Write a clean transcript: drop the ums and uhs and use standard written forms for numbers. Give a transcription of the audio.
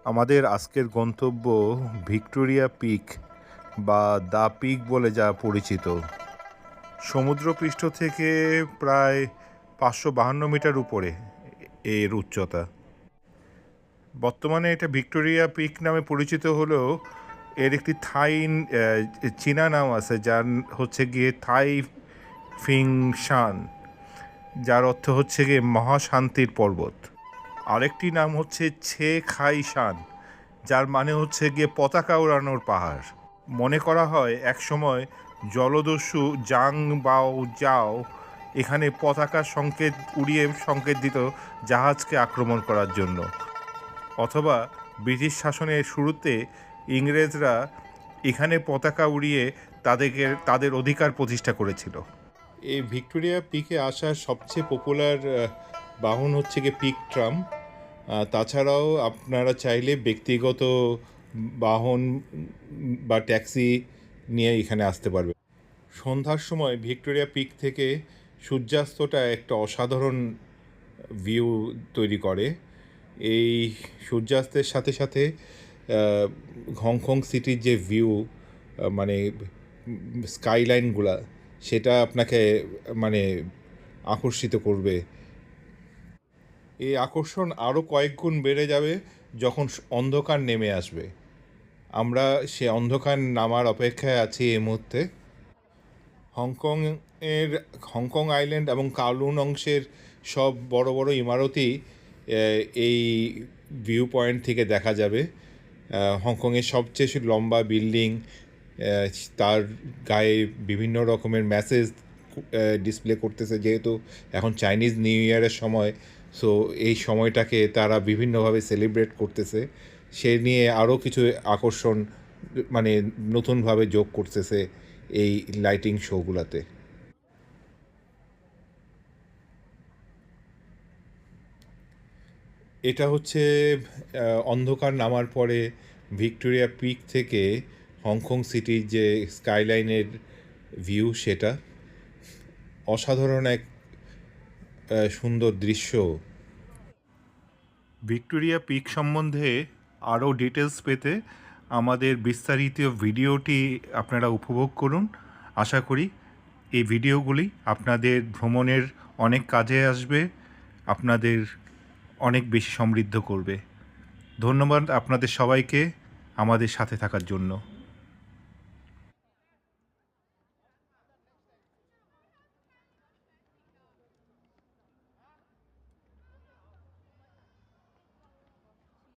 আমাদের আজকের গন্তব্য ভিক্টোরিয়া পিক বা দ্য পিক বলে যা পরিচিত। সমুদ্রপৃষ্ঠ থেকে প্রায় 552 মিটার উপরে এর উচ্চতা। বর্তমানে এটা ভিক্টোরিয়া পিক নামে পরিচিত হলেও এর একটি চীনা নাম আছে, যার হচ্ছে গিয়ে থাই ফিং শান, যার অর্থ হচ্ছে গিয়ে মহাশান্তির পর্বত। আরেকটি নাম হচ্ছে ছে খাই শান, যার মানে হচ্ছে গিয়ে পতাকা উড়ানোর পাহাড়। মনে করা হয় একসময় জলদস্যু জাং বাও জাও এখানে পতাকার সংকেত দিত জাহাজকে আক্রমণ করার জন্য, অথবা ব্রিটিশ শাসনের শুরুতে ইংরেজরা এখানে পতাকা উড়িয়ে তাদের অধিকার প্রতিষ্ঠা করেছিল। এই ভিক্টোরিয়া পিকে আসার সবচেয়ে পপুলার বাহন হচ্ছে গিয়ে পিক ট্রাম। তাছাড়াও আপনারা চাইলে ব্যক্তিগত বাহন বা ট্যাক্সি নিয়ে এখানে আসতে পারবেন। সন্ধ্যার সময় ভিক্টোরিয়া পিক থেকে সূর্যাস্তটা একটা অসাধারণ ভিউ তৈরি করে। এই সূর্যাস্তের সাথে সাথে হংকং সিটির যে ভিউ, মানে স্কাইলাইনগুলা, সেটা আপনাকে মানে আকর্ষিত করবে। এই আকর্ষণ আরও কয়েক গুণ বেড়ে যাবে যখন অন্ধকার নেমে আসবে। আমরা সে অন্ধকার নামার অপেক্ষায় আছি এই মুহূর্তে। হংকং আইল্যান্ড এবং কাওলুন অংশের সব বড় বড় ইমারতই এই ভিউ পয়েন্ট থেকে দেখা যাবে। হংকংয়ের সবচেয়ে লম্বা বিল্ডিং, তার গায়ে বিভিন্ন রকমের মেসেজ ডিসপ্লে করতেছে, যেহেতু এখন চাইনিজ নিউ ইয়ারের সময়। সো এই সময়টাকে তারা বিভিন্নভাবে সেলিব্রেট করতেছে, সে নিয়ে আরও কিছু আকর্ষণ মানে নতুনভাবে যোগ করতেছে এই লাইটিং শোগুলোতে। এটা হচ্ছে অন্ধকার নামার পরে ভিক্টোরিয়া পিক থেকে হংকং সিটির যে স্কাইলাইনের ভিউ, সেটা অসাধারণ এক সুন্দর দৃশ্য। ভিক্টোরিয়া পিক সম্বন্ধে আরও ডিটেলস পেতে আমাদের বিস্তারিত ভিডিওটি আপনারা উপভোগ করুন। আশা করি এই ভিডিওগুলি আপনাদের ভ্রমণের অনেক কাজে আসবে, আপনাদের অনেক বেশি সমৃদ্ধ করবে। ধন্যবাদ আপনাদের সবাইকে আমাদের সাথে থাকার জন্য।